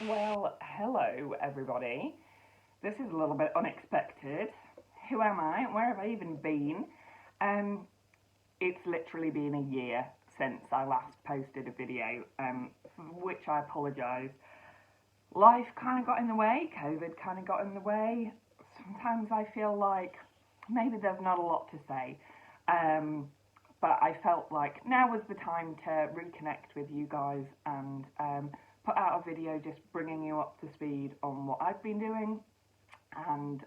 Well, hello everybody. This is a little bit unexpected. Who am I? Where have I even been? Um, it's literally been a year since I last posted a video, for which I apologise. Life kind of got in the way, COVID kind of got in the way. Sometimes I feel like maybe there's not a lot to say. But I felt like now was the time to reconnect with you guys and put out a video just bringing you up to speed on what I've been doing and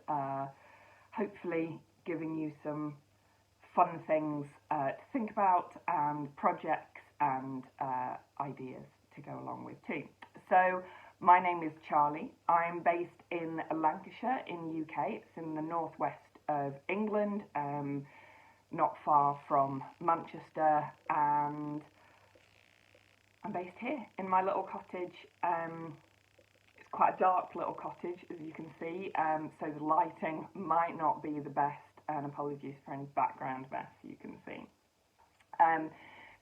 hopefully giving you some fun things to think about and projects and ideas to go along with too. So my name is Charlie. I'm based in Lancashire in UK. It's in the northwest of England, not far from Manchester, and I'm based here in my little cottage. It's quite a dark little cottage, as you can see, so the lighting might not be the best, and apologies for any background mess you can see.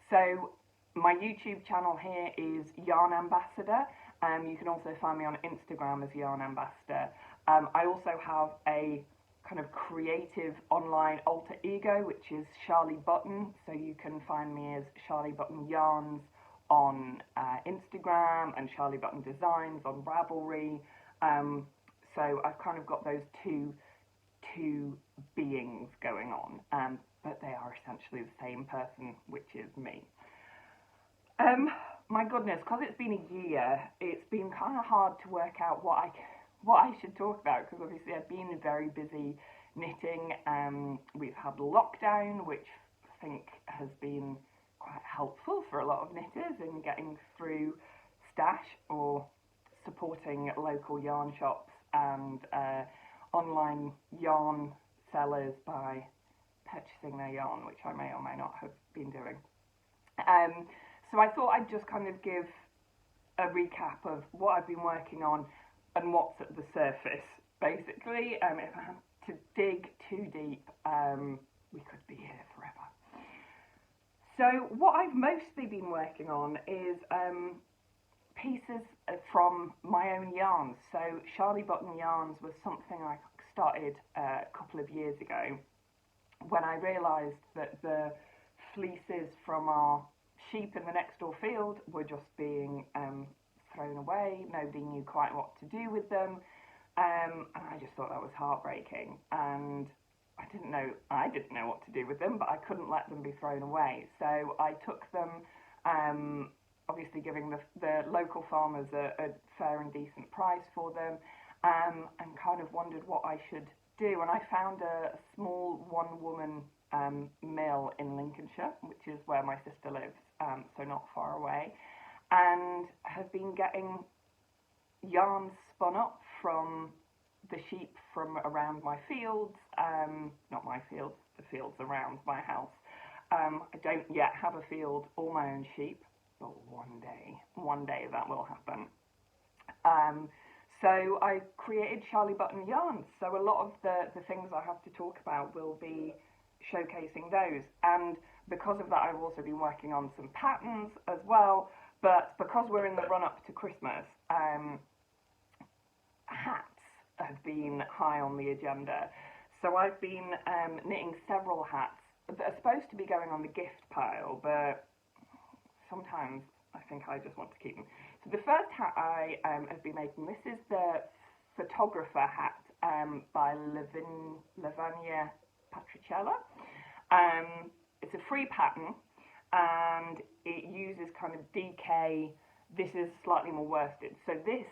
So my YouTube channel here is Yarn Ambassador. You can also find me on Instagram as Yarn Ambassador. I also have a kind of creative online alter ego, which is Charlie Button, so you can find me as Charlie Button Yarns on Instagram and Charlie Button Designs on Ravelry. So I've kind of got those two beings going on, but they are essentially the same person, which is me. My goodness, because it's been a year, it's been kind of hard to work out what I should talk about, because obviously I've been very busy knitting. We've had lockdown, which I think has been quite helpful for a lot of knitters in getting through stash or supporting local yarn shops and online yarn sellers by purchasing their yarn, which I may or may not have been doing. So I thought I'd just kind of give a recap of what I've been working on and what's at the surface, basically. If I had to dig too deep, we could be here forever. So what I've mostly been working on is pieces from my own yarns. So Charlie Button Yarns was something I started a couple of years ago when I realised that the fleeces from our sheep in the next door field were just being thrown away. Nobody knew quite what to do with them, and I just thought that was heartbreaking, and I didn't know what to do with them, but I couldn't let them be thrown away. So I took them, obviously giving the local farmers a fair and decent price for them, and kind of wondered what I should do. And I found a small one-woman mill in Lincolnshire, which is where my sister lives, so not far away, and have been getting yarns spun up from the sheep from around my fields, not my fields, the fields around my house. I don't yet have a field or my own sheep, but one day that will happen. So I created Charlie Button Yarns, so a lot of the things I have to talk about will be showcasing those, and because of that I've also been working on some patterns as well, but because we're in the run-up to Christmas, hats have been high on the agenda. So I've been knitting several hats that are supposed to be going on the gift pile, but sometimes I think I just want to keep them. So the first hat I have been making, this is the photographer hat by Lavanya Patricella. It's a free pattern and it uses kind of DK. This is slightly more worsted. So this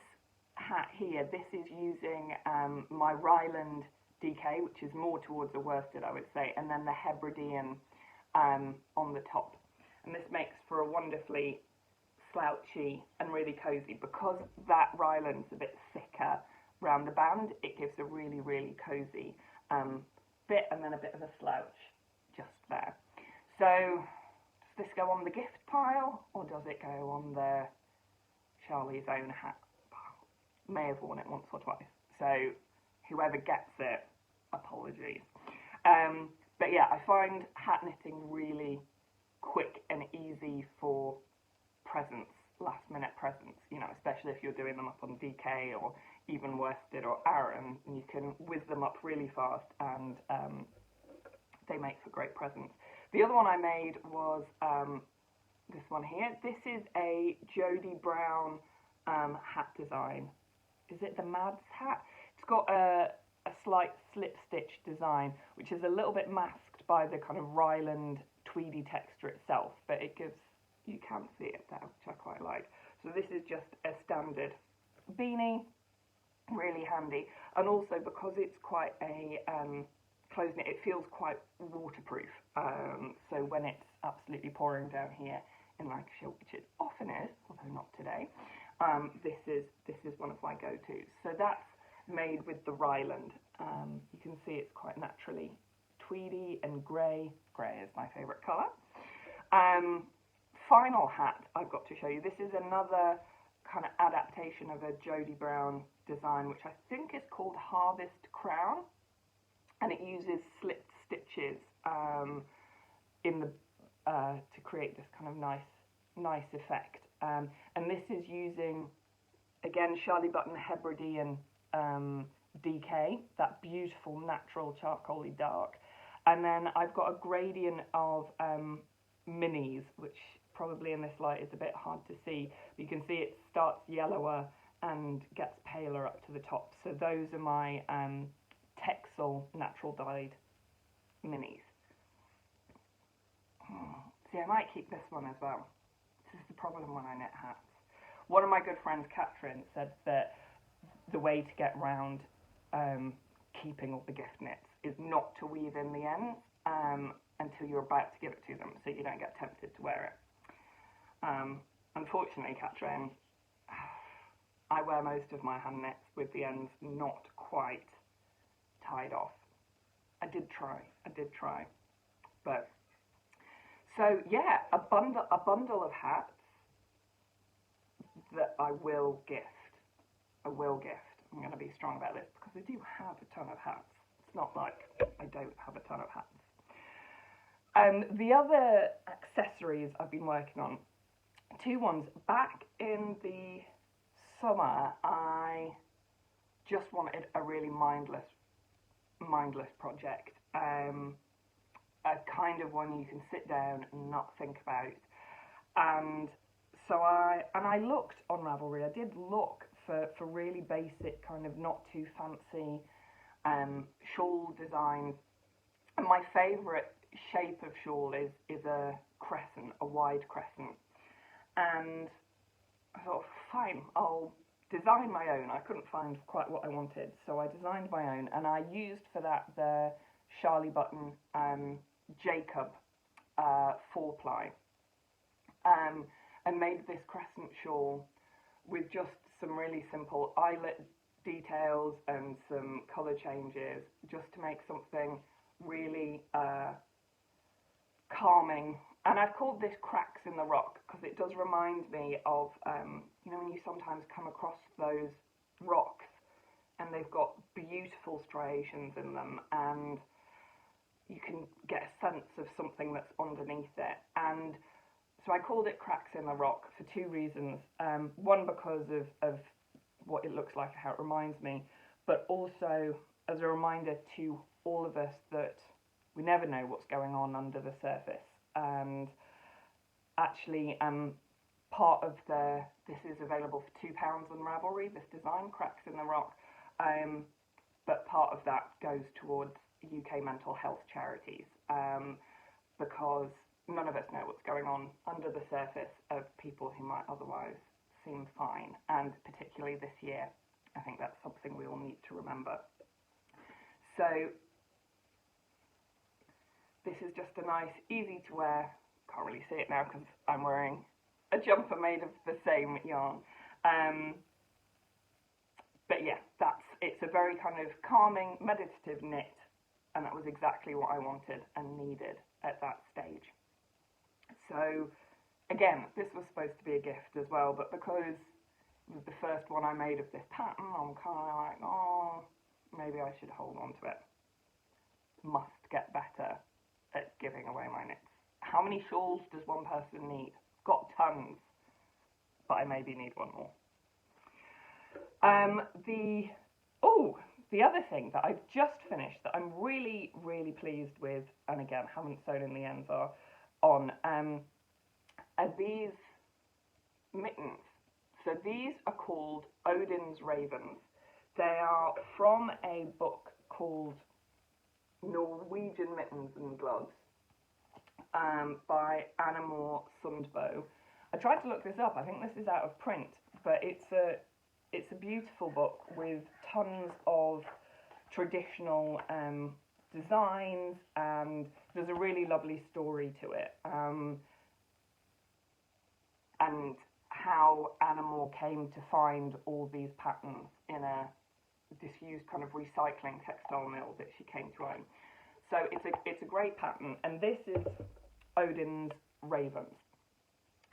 hat here, this is using my Ryland DK, which is more towards a worsted, I would say, and then the Hebridean on the top. And this makes for a wonderfully slouchy and really cozy. Because that Ryland's a bit thicker round the band, it gives a really, really cozy bit and then a bit of a slouch just there. So does this go on the gift pile or does it go on the Charlie's own hat pile? May have worn it once or twice, so whoever gets it, apologies. But yeah, I find hat knitting really quick and easy for presents, last minute presents, you know, especially especially if you're doing them up on DK or even worsted or Aran, you can whiz them up really fast, and they make for great presents. The other one I made was this one here. This is a Jodi Brown hat design. Is it the Mads hat? It's got a slight slip stitch design, which is a little bit masked by the kind of Ryland tweedy texture itself, but it gives, you can see it there, which I quite like. So this is just a standard beanie, really handy, and also because it's quite a closed knit, it feels quite waterproof. So when it's absolutely pouring down here in Lancashire, which it often is, although not today, this is one of my go-tos. So that's made with the Ryland. You can see it's quite naturally tweedy and grey. Grey is my favourite colour. Final hat I've got to show you. This is another kind of adaptation of a Jodi Brown design, which I think is called Harvest Crown, and it uses slipped stitches in the to create this kind of nice effect. And this is using, again, Charlie Button Hebridean DK, that beautiful natural charcoaly dark. And then I've got a gradient of minis, which probably in this light is a bit hard to see. But you can see it starts yellower and gets paler up to the top. So those are my Texel natural dyed minis. See, I might keep this one as well. This is the problem when I knit hats. One of my good friends, Catherine, said that the way to get round keeping all the gift knits is not to weave in the ends until you're about to give it to them, so you don't get tempted to wear it. Unfortunately, Catherine, I wear most of my hand knits with the ends not quite tied off. I did try, but so yeah, a bundle of hats that I will gift. I'm going to be strong about this because I do have a ton of hats. It's not like I don't have a ton of hats. The other accessories I've been working on, two ones. Back in the summer, I just wanted a really mindless project. A kind of one you can sit down and not think about. And so I looked on Ravelry. I did look for really basic, kind of not too fancy shawl designs. And my favourite shape of shawl is a crescent, a wide crescent. And I thought, fine, I'll design my own. I couldn't find quite what I wanted, so I designed my own, and I used for that the Charlie Button Jacob 4-ply, and made this crescent shawl with just some really simple eyelet details and some colour changes, just to make something really calming. And I've called this Cracks in the Rock because it does remind me of, you know, when you sometimes come across those rocks and they've got beautiful striations in them, and you can get a sense of something that's underneath it. And so I called it Cracks in the Rock for two reasons. One, because of what it looks like, how it reminds me, but also as a reminder to all of us that we never know what's going on under the surface. And actually, part of this is available for £2 on Ravelry, this design, Cracks in the Rock, but part of that goes towards UK mental health charities, because none of us know what's going on under the surface of people who might otherwise seem fine, and particularly this year, I think that's something we all need to remember. So this is just a nice, easy to wear, can't really see it now because I'm wearing a jumper made of the same yarn. But yeah, it's a very kind of calming, meditative knit, and that was exactly what I wanted and needed at that stage. So again, this was supposed to be a gift as well, but because it was the first one I made of this pattern, I'm kind of like, oh, maybe I should hold on to it. Must get better at giving away my knits. How many shawls does one person need? Got tons, but I maybe need one more. The other thing that I've just finished that I'm really, really pleased with, and again, haven't sewn in the ends on, are these mittens. So these are called Odins Ravens. They are from a book called Norwegian Mittens and Gloves by Annemor Sundebo. I tried to look this up. I think this is out of print, but it's a beautiful book with tons of traditional designs, and there's a really lovely story to it. And how Annemor came to find all these patterns in a disused kind of recycling textile mill that she came to own. So it's a great pattern, and this is Odin's Ravens.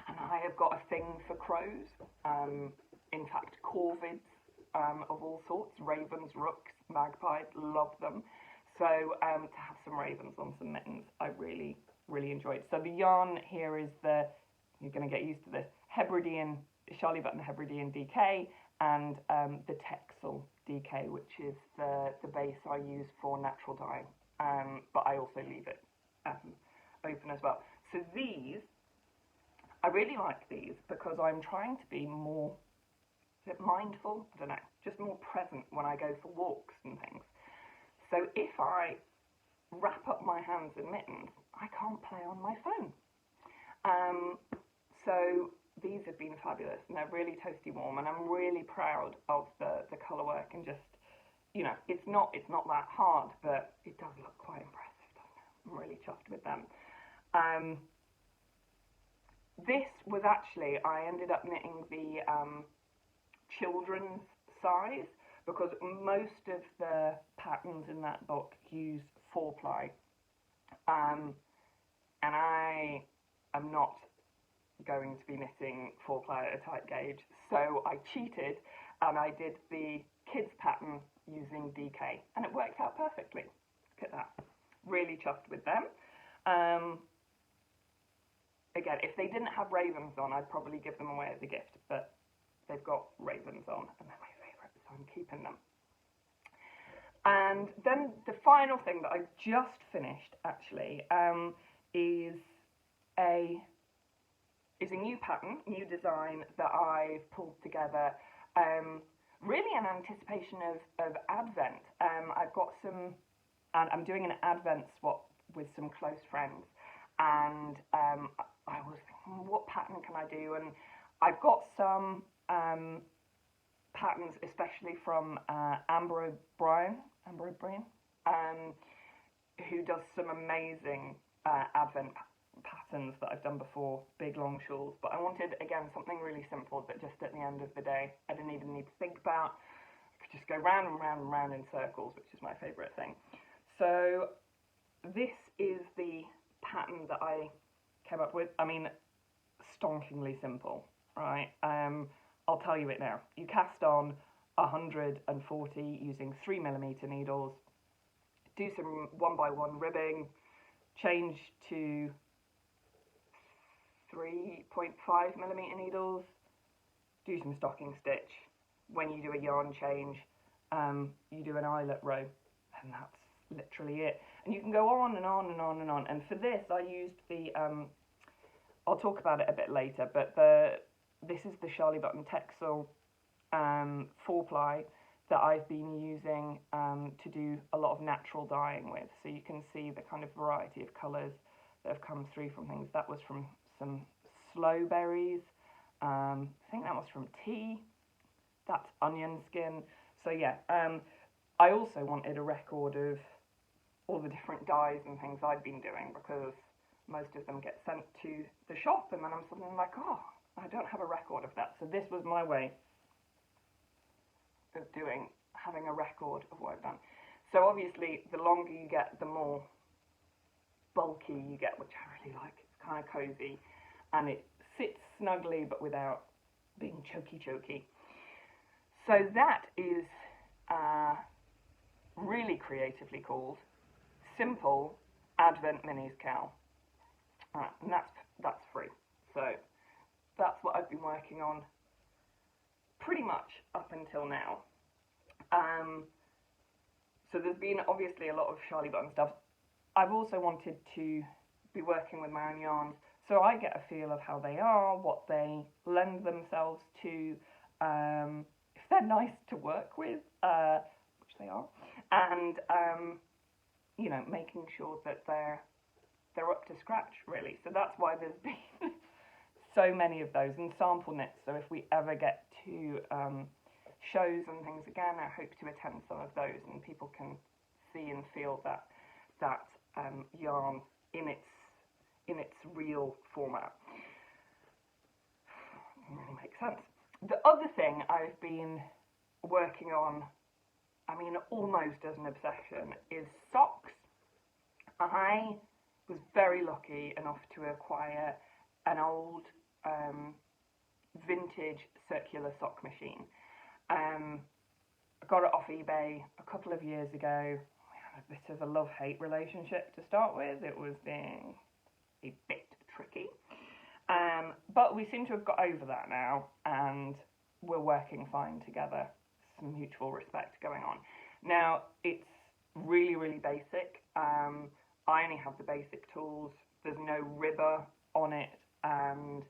And I have got a thing for crows, in fact corvids of all sorts, ravens, rooks, magpies, love them. So to have some ravens on some mittens, I really, really enjoyed. So the yarn here is you're going to get used to this, Hebridean, Charlie Button Hebridean DK, and the Texel DK, which is the base I use for natural dyeing, but I also leave it open as well. So these, I really like these because I'm trying to be more mindful, I don't know, just more present when I go for walks and things. So if I wrap up my hands in mittens, I can't play on my phone. So these have been fabulous, and they're really toasty warm, and I'm really proud of the colour work, and just, you know, it's not that hard, but it does look quite impressive, doesn't it? I'm really chuffed with them. This was actually, I ended up knitting the children's size, because most of the patterns in that book use 4-ply, and I am not going to be knitting 4-ply at a tight gauge, so I cheated and I did the kids pattern using DK, and it worked out perfectly. Look at that. Really chuffed with them. Again, if they didn't have ravens on, I'd probably give them away as a gift, but they've got ravens on, and they're my favourite, so I'm keeping them. And then the final thing that I've just finished, actually, is a new pattern, new design that I've pulled together, really in anticipation of Advent. I've got some, and I'm doing an Advent swap with some close friends, and I was thinking, what pattern can I do? And I've got some patterns, especially from Amber O'Brien, who does some amazing Advent patterns that I've done before, big long shawls, but I wanted, again, something really simple that just at the end of the day I didn't even need to think about. I could just go round and round and round in circles, which is my favourite thing. So this is the pattern that I came up with. I mean, stonkingly simple, right? I'll tell you it now. You cast on 140 using 3mm needles, do some 1x1 ribbing, change to 3.5mm needles, do some stocking stitch. When you do a yarn change, you do an eyelet row, and that's literally it. And you can go on and on and on and on. And for this, I used the, I'll talk about it a bit later, but this is the Charlie Button Texel 4-ply that I've been using to do a lot of natural dyeing with. So you can see the kind of variety of colours that have come through from things. That was from some sloe berries. I think that was from tea. That's onion skin. So yeah, I also wanted a record of all the different dyes and things I've been doing, because most of them get sent to the shop, and then I'm suddenly like, oh, I don't have a record of that. So this was my way of having a record of what I've done. So obviously, the longer you get, the more bulky you get, which I really like. It's kind of cozy, and it sits snugly, but without being choky. So that is really creatively called Simple Advent Minis Cowl, and that's free. So that's what I've been working on pretty much up until now. So there's been obviously a lot of Charlie button stuff. I've also wanted to be working with my own yarns, so I get a feel of how they are, what they lend themselves to, if they're nice to work with, which they are, and you know, making sure that they're up to scratch, really. So that's why there's been so many of those, and sample knits. So if we ever get to shows and things again, I hope to attend some of those, and people can see and feel that yarn in its real format. Doesn't really make sense. The other thing I've been working on, I mean almost as an obsession, is socks. I was very lucky enough to acquire an old vintage circular sock machine. I got it off eBay a couple of years ago. We had a bit of a love-hate relationship to start with. It was being a bit tricky. But we seem to have got over that now, and we're working fine together. Some mutual respect going on. Now, it's really, really basic. I only have the basic tools. There's no ribber on it, and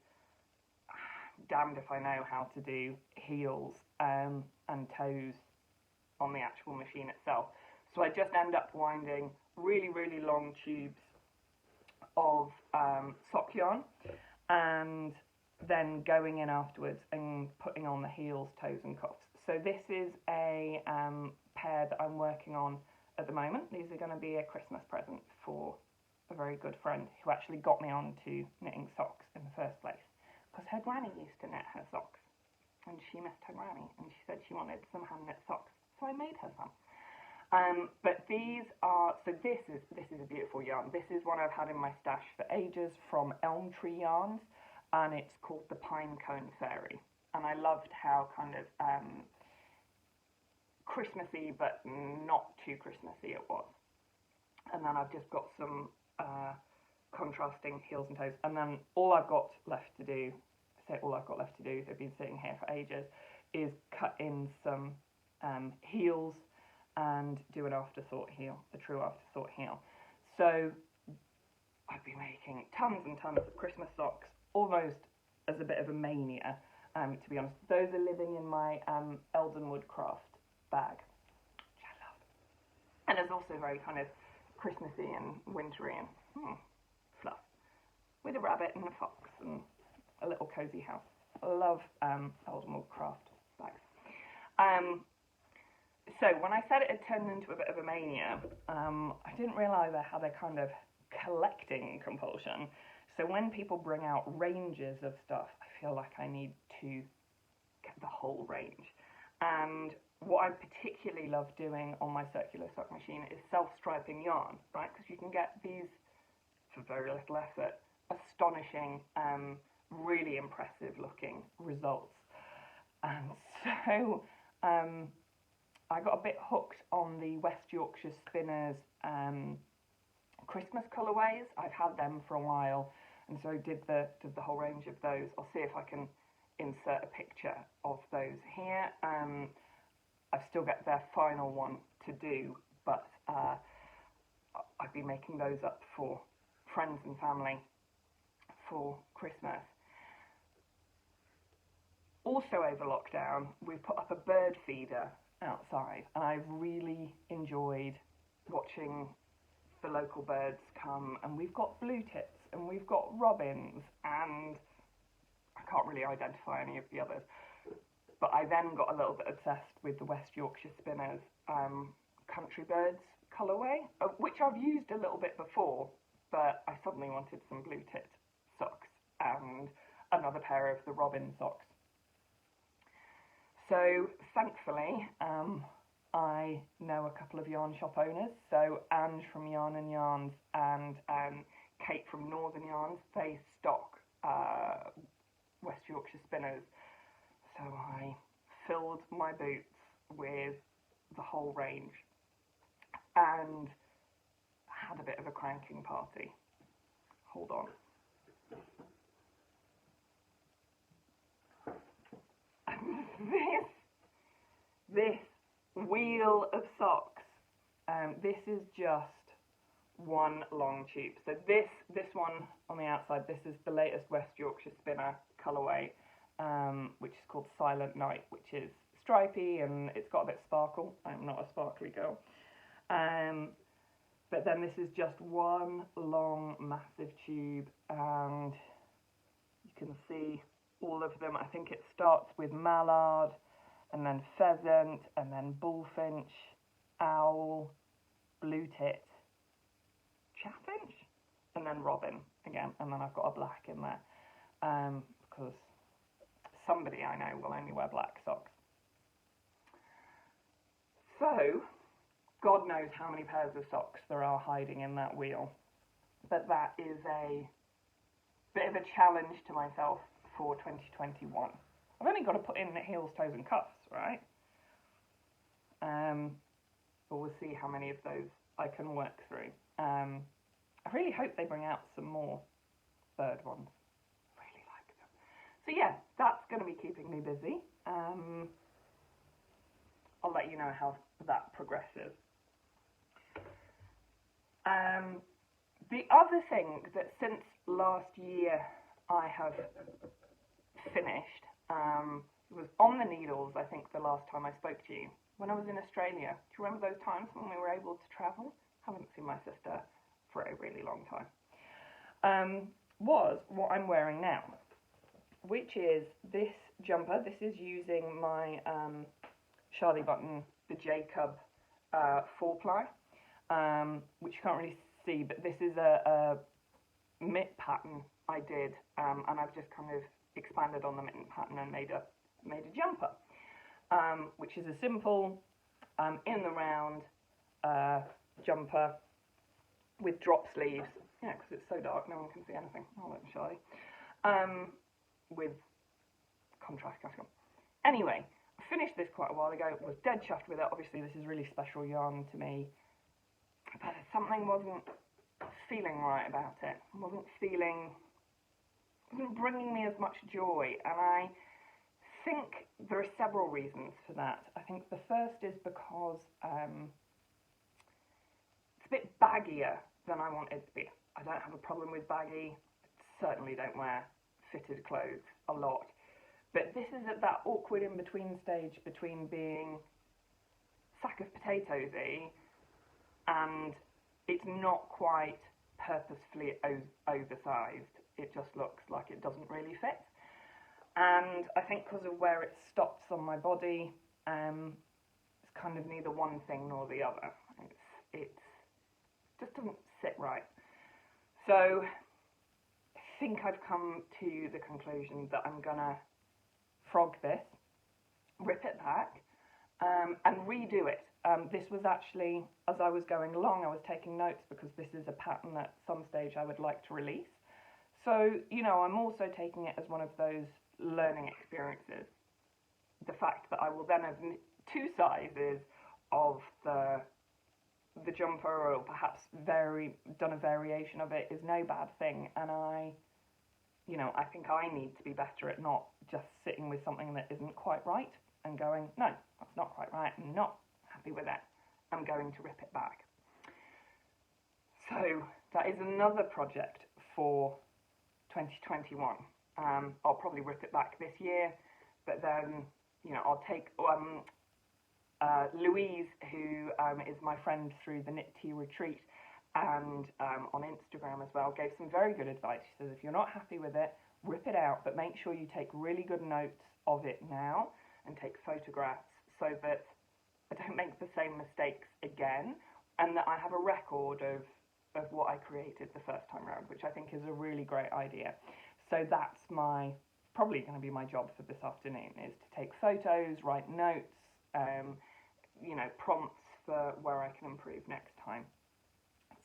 damned if I know how to do heels and toes on the actual machine itself. So I just end up winding really, really long tubes of sock yarn, and then going in afterwards and putting on the heels, toes and cuffs. So this is a pair that I'm working on at the moment. These are going to be a Christmas present for a very good friend who actually got me onto knitting socks in the first place, because her granny used to knit her socks, and she missed her granny, and she said she wanted some hand knit socks, so I made her some. But these are, so this is a beautiful yarn. This is one I've had in my stash for ages from Elm Tree Yarns, and it's called the Pine Cone Fairy. And I loved how kind of Christmassy, but not too Christmassy it was. And then I've just got some contrasting heels and toes. And then all I've got left to do, I say all I've got left to do, they've been sitting here for ages, is cut in some heels and do an afterthought heel, a true afterthought heel. So I've been making tons and tons of Christmas socks, almost as a bit of a mania, to be honest. Those are living in my Eldenwood craft bag, which I love. And it's also very kind of Christmassy and wintry and fluff, with a rabbit and a fox and a little cosy house. I love Eldenwood craft bags. So when I said it had turned into a bit of a mania, I didn't realise I had a kind of collecting compulsion. So when people bring out ranges of stuff, I feel like I need to get the whole range. And what I particularly love doing on my circular sock machine is self-striping yarn, right? Because you can get these, for very little effort, astonishing, really impressive looking results. And so I got a bit hooked on the West Yorkshire Spinners Christmas colourways. I've had them for a while, and so I did the whole range of those. I'll see if I can insert a picture of those here. I've still got their final one to do, but I've been making those up for friends and family for Christmas. Also over lockdown, we put up a bird feeder outside, and I've really enjoyed watching the local birds come, and we've got blue tits and we've got robins, and I can't really identify any of the others, but I then got a little bit obsessed with the West Yorkshire Spinners Country Birds colourway, which I've used a little bit before, but I suddenly wanted some blue tit socks and another pair of the robin socks. So thankfully, I know a couple of yarn shop owners, so Ange from Yarn and Yarns and Kate from Northern Yarns, they stock West Yorkshire Spinners. So I filled my boots with the whole range and had a bit of a cranking party. Hold on. this wheel of socks, this is just one long tube. So this one on the outside, this is the latest West Yorkshire Spinner colourway, which is called Silent Night, which is stripy and it's got a bit of sparkle. I'm not a sparkly girl. But then this is just one long massive tube, and you can see all of them. I think it starts with mallard, and then pheasant, and then bullfinch, owl, blue tit, chaffinch, and then robin again, and then I've got a black in there, because somebody I know will only wear black socks. So, God knows how many pairs of socks there are hiding in that wheel, but that is a bit of a challenge to myself for 2021. I've only got to put in the heels, toes and cuffs, right? But we'll see how many of those I can work through. I really hope they bring out some more bird ones. I really like them. So yeah, that's going to be keeping me busy. I'll let you know how that progresses. The other thing that since last year I have finished was on the needles, I think the last time I spoke to you, when I was in Australia. Do you remember those times when we were able to travel? Haven't seen my sister for a really long time. Was what I'm wearing now, which is this jumper. This is using my Charlie button, the Jacob 4-ply, which you can't really see, but this is a mitt pattern I did, and I've just kind of expanded on the mitten pattern and made a jumper, which is a simple in the round jumper with drop sleeves. Yeah, because it's so dark, no one can see anything. I'll let them show you. With contrast cascade. Anyway, I finished this quite a while ago. Was dead chuffed with it. Obviously, this is really special yarn to me, but something wasn't feeling right about it. Wasn't bringing me as much joy, and I think there are several reasons for that. I think the first is because it's a bit baggier than I want it to be. I don't have a problem with baggy. I certainly don't wear fitted clothes a lot. But this is at that awkward in-between stage between being sack of potatoesy and it's not quite purposefully oversized. It just looks like it doesn't really fit. And I think because of where it stops on my body, it's kind of neither one thing nor the other. It just doesn't sit right. So I think I've come to the conclusion that I'm gonna frog this, rip it back, and redo it. This was actually, as I was going along, I was taking notes because this is a pattern at some stage I would like to release. So, you know, I'm also taking it as one of those learning experiences. The fact that I will then have two sizes of the jumper, or perhaps done a variation of it, is no bad thing. And I think I need to be better at not just sitting with something that isn't quite right and going, no, that's not quite right, I'm not happy with it, I'm going to rip it back. So that is another project for 2021. I'll probably rip it back this year, but then, you know, I'll take Louise, who is my friend through the Knit Tea Retreat, and on Instagram as well, gave some very good advice. She says, if you're not happy with it, rip it out, but make sure you take really good notes of it now and take photographs so that I don't make the same mistakes again, and that I have a record of what I created the first time around, which I think is a really great idea. So that's probably going to be my job for this afternoon, is to take photos, write notes, you know, prompts for where I can improve next time.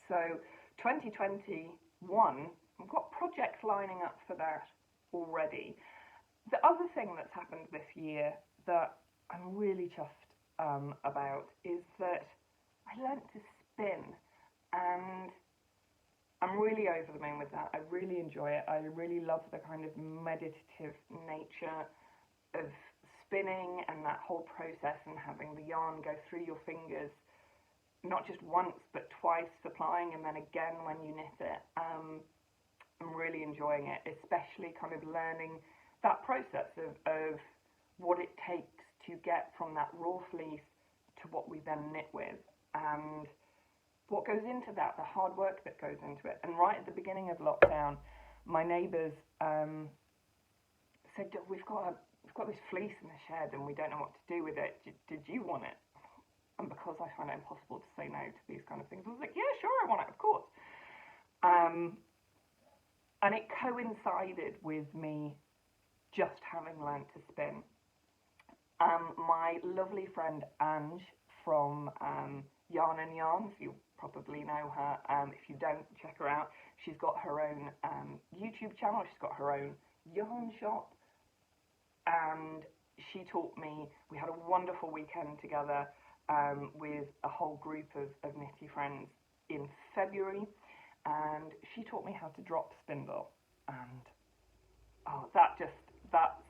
So 2021, I've got projects lining up for that already. The other thing that's happened this year that I'm really chuffed about is that I learnt to spin, and I'm really over the moon with that. I really enjoy it. I really love the kind of meditative nature of spinning and that whole process and having the yarn go through your fingers, not just once but twice supplying and then again when you knit it. I'm really enjoying it, especially kind of learning that process of what it takes to get from that raw fleece to what we then knit with, and what goes into that, the hard work that goes into it. And right at the beginning of lockdown, my neighbours said, we've got this fleece in the shed and we don't know what to do with it. Did you want it? And because I find it impossible to say no to these kind of things, I was like, yeah, sure, I want it, of course. And it coincided with me just having learnt to spin. My lovely friend Ange from Yarn and Yarns, you probably know her. If you don't, check her out. She's got her own YouTube channel. She's got her own yarn shop. And she taught me, we had a wonderful weekend together with a whole group of knitty friends in February. And she taught me how to drop spindle. And that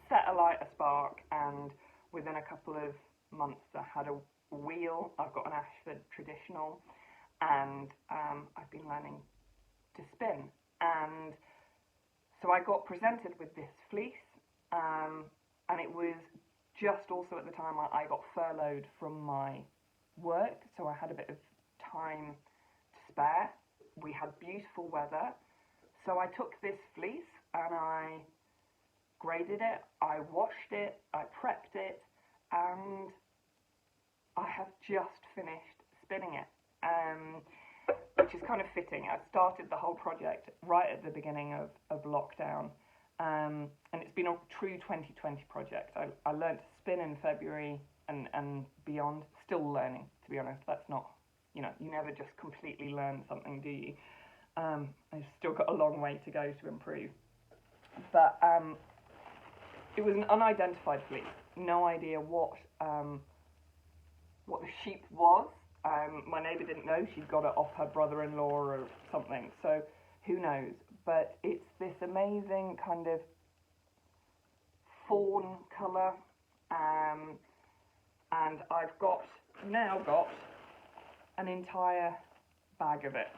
set alight a spark. And within a couple of months, I had a wheel. I've got an Ashford traditional, and I've been learning to spin. And so I got presented with this fleece, and it was just also at the time I got furloughed from my work, so I had a bit of time to spare. We had beautiful weather, so I took this fleece and I graded it, I washed it, I prepped it, and I have just finished spinning it, which is kind of fitting. I started the whole project right at the beginning of lockdown, and it's been a true 2020 project. I learned to spin in February and beyond, still learning, to be honest. That's not, you never just completely learn something, do you? I've still got a long way to go to improve. But it was an unidentified fleece. No idea what the sheep was. My neighbour didn't know. She'd got it off her brother-in-law or something. So who knows? But it's this amazing kind of fawn colour. And I've now got an entire bag of it.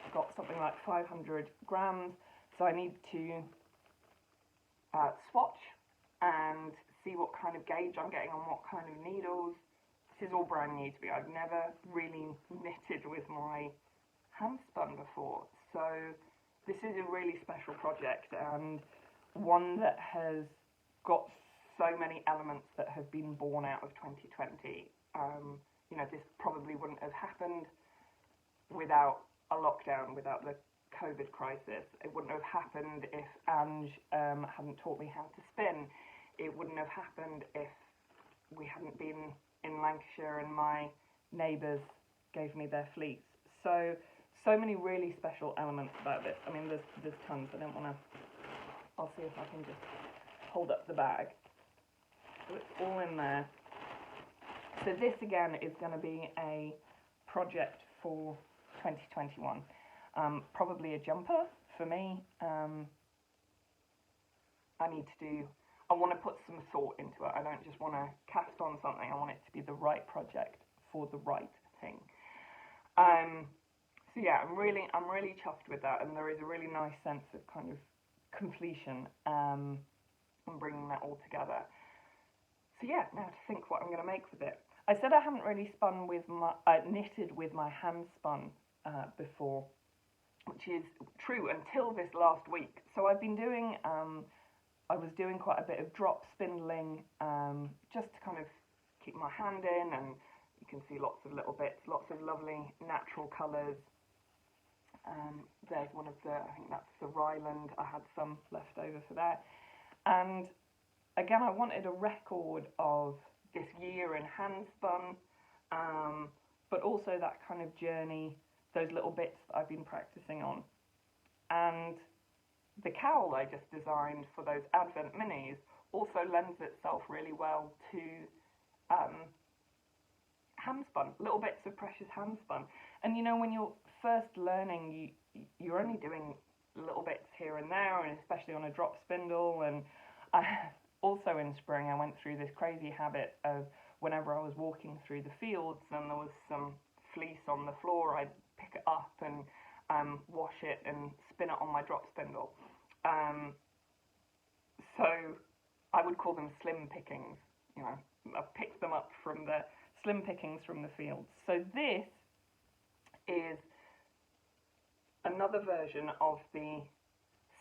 I've got something like 500 grams. So I need to swatch and see what kind of gauge I'm getting on what kind of needles. This is all brand new to me. I've never really knitted with my hand spun before. So this is a really special project, and one that has got so many elements that have been born out of 2020. This probably wouldn't have happened without a lockdown, without the COVID crisis. It wouldn't have happened if Ange hadn't taught me how to spin. It wouldn't have happened if we hadn't been in Lancashire and my neighbours gave me their fleece. So many really special elements about this. I mean, there's tons. I don't want to... I'll see if I can just hold up the bag. So it's all in there. So this, again, is going to be a project for 2021. Probably a jumper for me. I want to put some thought into it. I don't just want to cast on something. I want it to be the right project for the right thing. So yeah, I'm really chuffed with that, and there is a really nice sense of kind of completion and bringing that all together. So yeah, now to think what I'm going to make with it. I said I haven't really knitted with my hand spun before, which is true until this last week. So I've been doing, I was doing quite a bit of drop spindling, just to kind of keep my hand in, and you can see lots of little bits, lots of lovely natural colours. There's one of I think that's the Ryland. I had some left over for that. And again, I wanted a record of this year in hand spun, but also that kind of journey, those little bits that I've been practicing on. And the cowl I just designed for those Advent minis also lends itself really well to hand spun, little bits of precious hand spun. And when you're first learning, you're only doing little bits here and there, and especially on a drop spindle. And also in spring I went through this crazy habit of whenever I was walking through the fields and there was some fleece on the floor, I'd pick it up and wash it and spin it on my drop spindle. So I would call them slim pickings. You know, I picked them up from the slim pickings from the fields. So this is another version of the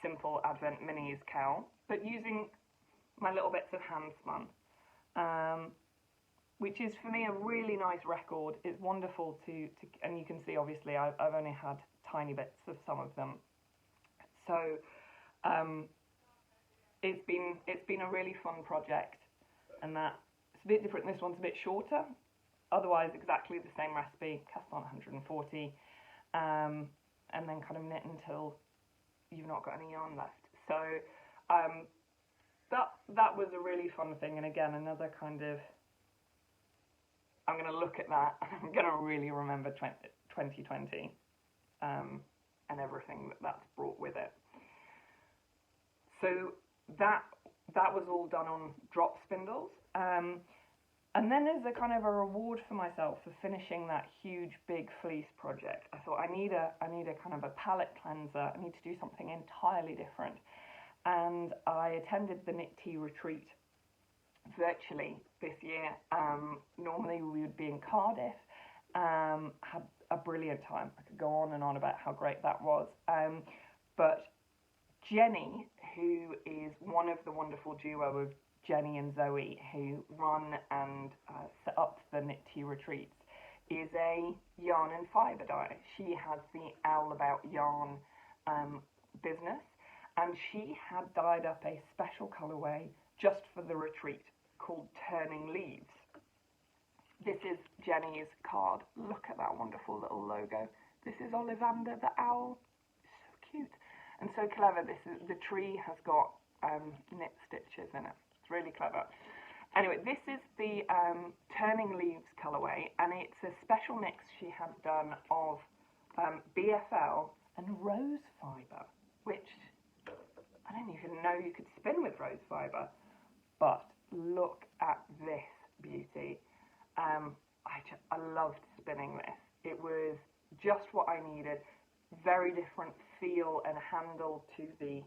simple Advent Minis cowl, but using my little bits of hand spun, which is for me a really nice record. It's wonderful to and you can see obviously I've only had tiny bits of some of them. So it's been a really fun project, and that it's a bit different. This one's a bit shorter, otherwise exactly the same recipe, cast on 140, and then kind of knit until you've not got any yarn left. So that was a really fun thing, and again another kind of, I'm going to look at that and I'm going to really remember 2020 and everything that's brought with it. So that was all done on drop spindles. And then as a kind of a reward for myself for finishing that huge big fleece project, I thought I need a kind of a palette cleanser. I need to do something entirely different. And I attended the Knit Tea retreat virtually this year. Normally we would be in Cardiff. Had a brilliant time. I could go on and on about how great that was. But Jenny, who is one of the wonderful duo of Jenny and Zoe, who run and set up the Knit Tea retreats, is a yarn and fibre dyer. She has the Owl About Yarn business, and she had dyed up a special colourway just for the retreat called Turning Leaves. This is Jenny's card. Look at that wonderful little logo. This is Ollivander the owl. So cute and so clever. This is, the tree has got knit stitches in it. It's really clever. Anyway, this is the Turning Leaves colourway, and it's a special mix she had done of BFL and Rose Fibre, which I didn't even know you could spin with Rose Fibre. But look at this beauty. I loved spinning this. It was just what I needed. Very different feel and handle to the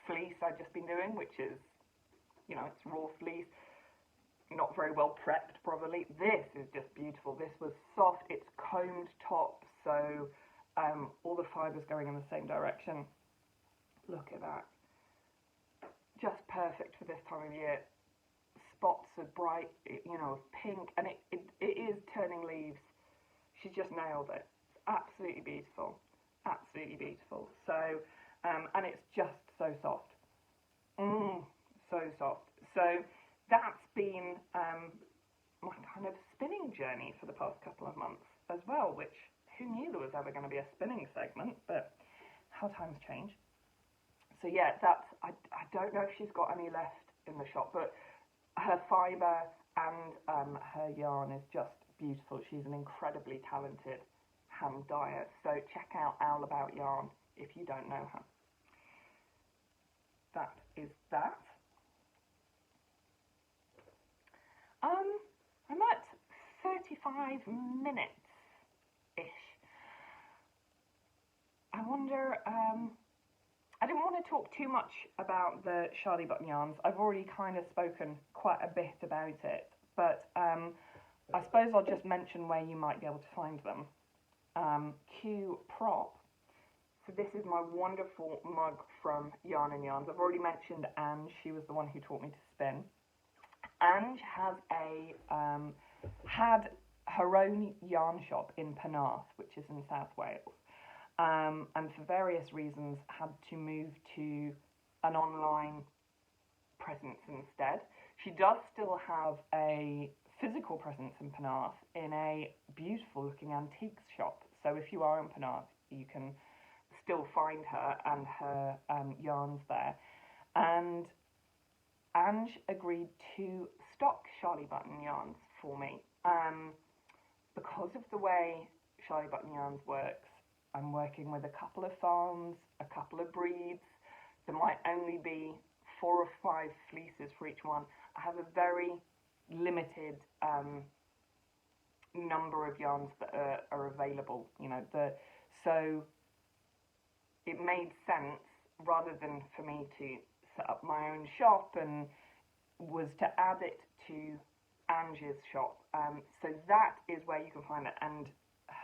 fleece I've just been doing, which is, you know, it's raw fleece, not very well prepped probably. This is just beautiful. This was soft, it's combed top, so all the fibres going in the same direction. Look at that. Just perfect for this time of year. Spots of bright, you know, pink, and it is Turning Leaves. She just nailed it. It's absolutely beautiful. Absolutely beautiful. So, and it's just so soft. So soft. So that's been my kind of spinning journey for the past couple of months as well, which who knew there was ever going to be a spinning segment, but how times change. So yeah, that's, I don't know if she's got any left in the shop, but her fibre and her yarn is just beautiful. She's an incredibly talented hand dyer. So check out Owl About Yarn if you don't know her. That is that. I'm at 35 minutes-ish. I wonder, I didn't want to talk too much about the Shardy Button yarns. I've already kind of spoken quite a bit about it, but I suppose I'll just mention where you might be able to find them. Q Prop. So this is my wonderful mug from Yarn and Yarns. I've already mentioned Ange. She was the one who taught me to spin. Ange has had her own yarn shop in Penarth, which is in South Wales. And for various reasons had to move to an online presence instead. She does still have a physical presence in Penarth in a beautiful looking antiques shop. So if you are in Penarth, you can still find her and her yarns there. And Ange agreed to stock Shardy Button yarns for me. Because of the way Shardy Button yarns works, I'm working with a couple of farms, a couple of breeds. There might only be 4 or 5 fleeces for each one. I have a very limited number of yarns that are available, you know, so it made sense, rather than for me to set up my own shop, and was to add it to Angie's shop. So that is where you can find it, and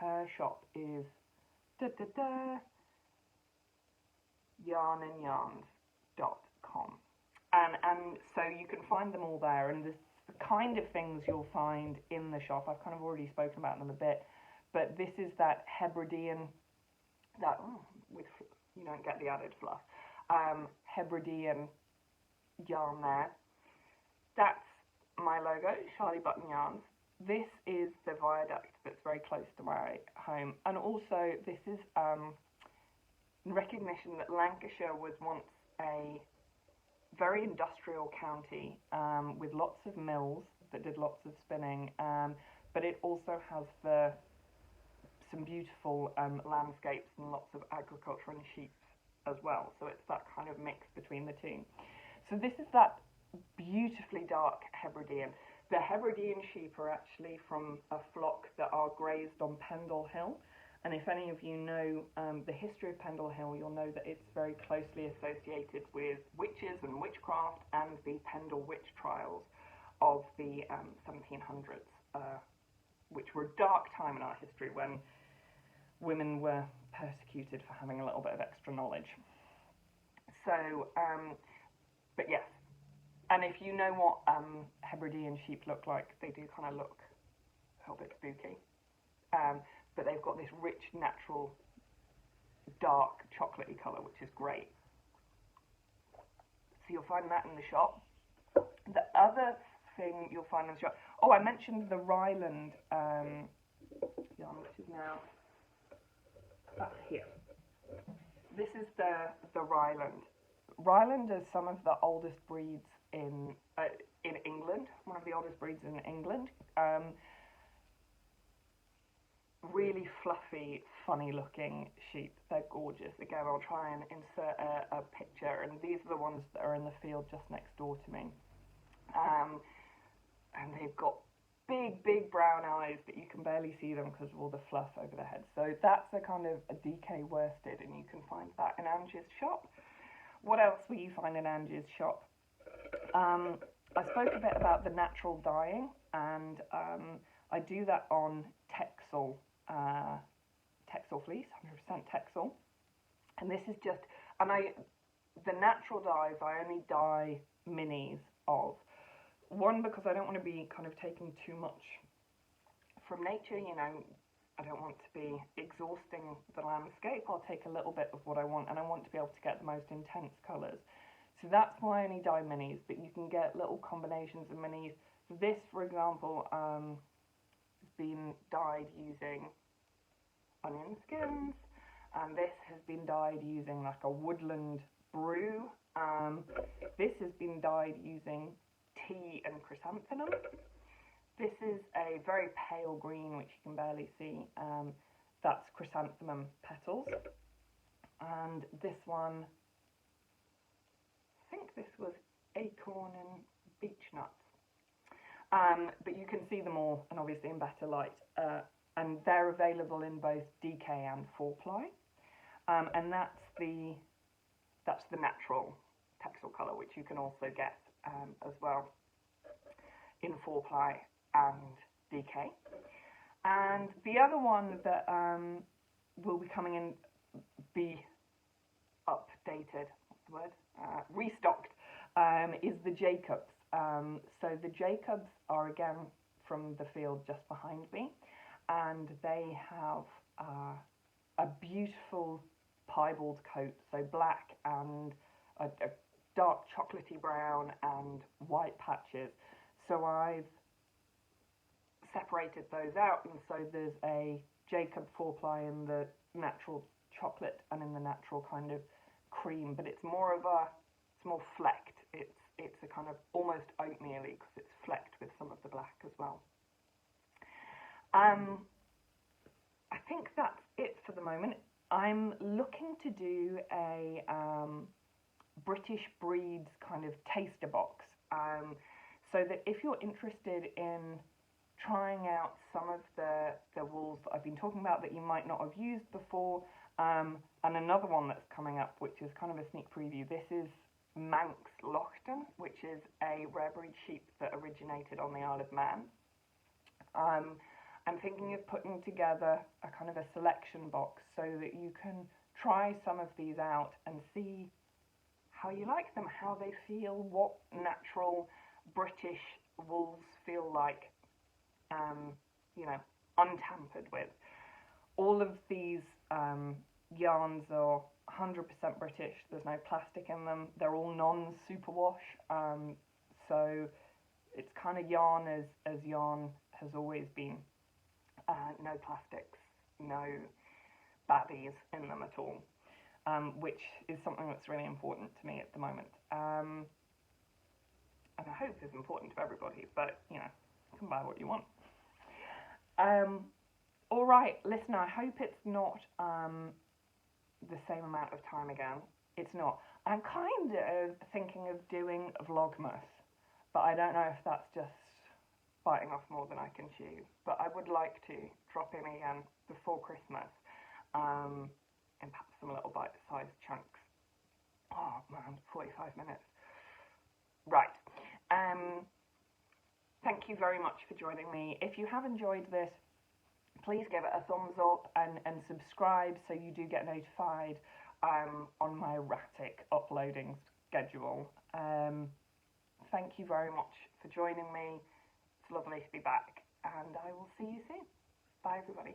her shop is yarnandyarns.com, and so you can find them all there, and the kind of things you'll find in the shop, I've kind of already spoken about them a bit, but this is that Hebridean, that with, you don't get the added fluff, Hebridean yarn there. That's my logo, Charlie Button Yarns. This is the viaduct that's very close to my home, and also this is in recognition that Lancashire was once a very industrial county with lots of mills that did lots of spinning, but it also has some beautiful landscapes and lots of agriculture and sheep as well, so it's that kind of mix between the two. So this is that beautifully dark Hebridean. The Hebridean sheep are actually from a flock that are grazed on Pendle Hill, and if any of you know the history of Pendle Hill, you'll know that it's very closely associated with witches and witchcraft and the Pendle witch trials of the 1700s, which were a dark time in our history when women were persecuted for having a little bit of extra knowledge. So, but yes, and if you know what Hebridean sheep look like, they do kind of look a little bit spooky. But they've got this rich, natural, dark, chocolatey colour, which is great. So you'll find that in the shop. The other thing you'll find in the shop... Oh, I mentioned the Ryland yarn, which is now up here. This is the Ryland. Ryland is some of the oldest breeds in England, one of the oldest breeds in England. Really fluffy, funny looking sheep. They're gorgeous. Again, I'll try and insert a picture, and these are the ones that are in the field just next door to me. And they've got big brown eyes, but you can barely see them because of all the fluff over their heads. So that's a kind of a DK worsted, and you can find that in Angie's shop. What else will you find in Angie's shop? I spoke a bit about the natural dyeing, and I do that on Texel fleece, 100% Texel. And this is just, the natural dyes I only dye minis of. One, because I don't want to be kind of taking too much from nature, you know, I don't want to be exhausting the landscape. I'll take a little bit of what I want, and I want to be able to get the most intense colours. So that's why I only dye minis, but you can get little combinations of minis. This, for example, has been dyed using onion skins, and this has been dyed using like a woodland brew. This has been dyed using tea and chrysanthemum. This is a very pale green, which you can barely see. That's chrysanthemum petals. And this one, I think this was acorn and beech nuts. But you can see them all, and obviously in better light. And they're available in both DK and 4-ply. And that's the natural Texel colour, which you can also get as well in 4-ply and DK. And the other one that will be coming in, be updated, what's the word? Restocked, is the Jacobs. So the Jacobs are again from the field just behind me, and they have a beautiful piebald coat, so black and a dark chocolatey brown and white patches. So I've separated those out, and so there's a Jacob 4-ply in the natural chocolate and in the natural kind of cream, but it's more flecked. It's a kind of almost oatmeal-y because it's flecked with some of the black as well. I think that's it for the moment. I'm looking to do a British breeds kind of taster box, so that if you're interested in trying out some of the wools that I've been talking about that you might not have used before, and another one that's coming up, which is kind of a sneak preview. This is Manx Lochtan, which is a rare breed sheep that originated on the Isle of Man. I'm thinking of putting together a kind of a selection box so that you can try some of these out and see how you like them, how they feel, what natural British wools feel like, you know, untampered with. All of these yarns are 100% British. There's no plastic in them. They're all non-superwash, so it's kind of yarn as yarn has always been. No plastics, no baddies in them at all, which is something that's really important to me at the moment, and I hope is important to everybody, but, you know, you can buy what you want. Alright, listen, I hope it's not the same amount of time again. It's not. I'm kind of thinking of doing Vlogmas, but I don't know if that's just biting off more than I can chew. But I would like to drop in again before Christmas, and perhaps some little bite-sized chunks. Oh man, 45 minutes. Right. Thank you very much for joining me. If you have enjoyed this, please give it a thumbs up and subscribe so you do get notified on my erratic uploading schedule. Thank you very much for joining me. It's lovely to be back, and I will see you soon. Bye, everybody.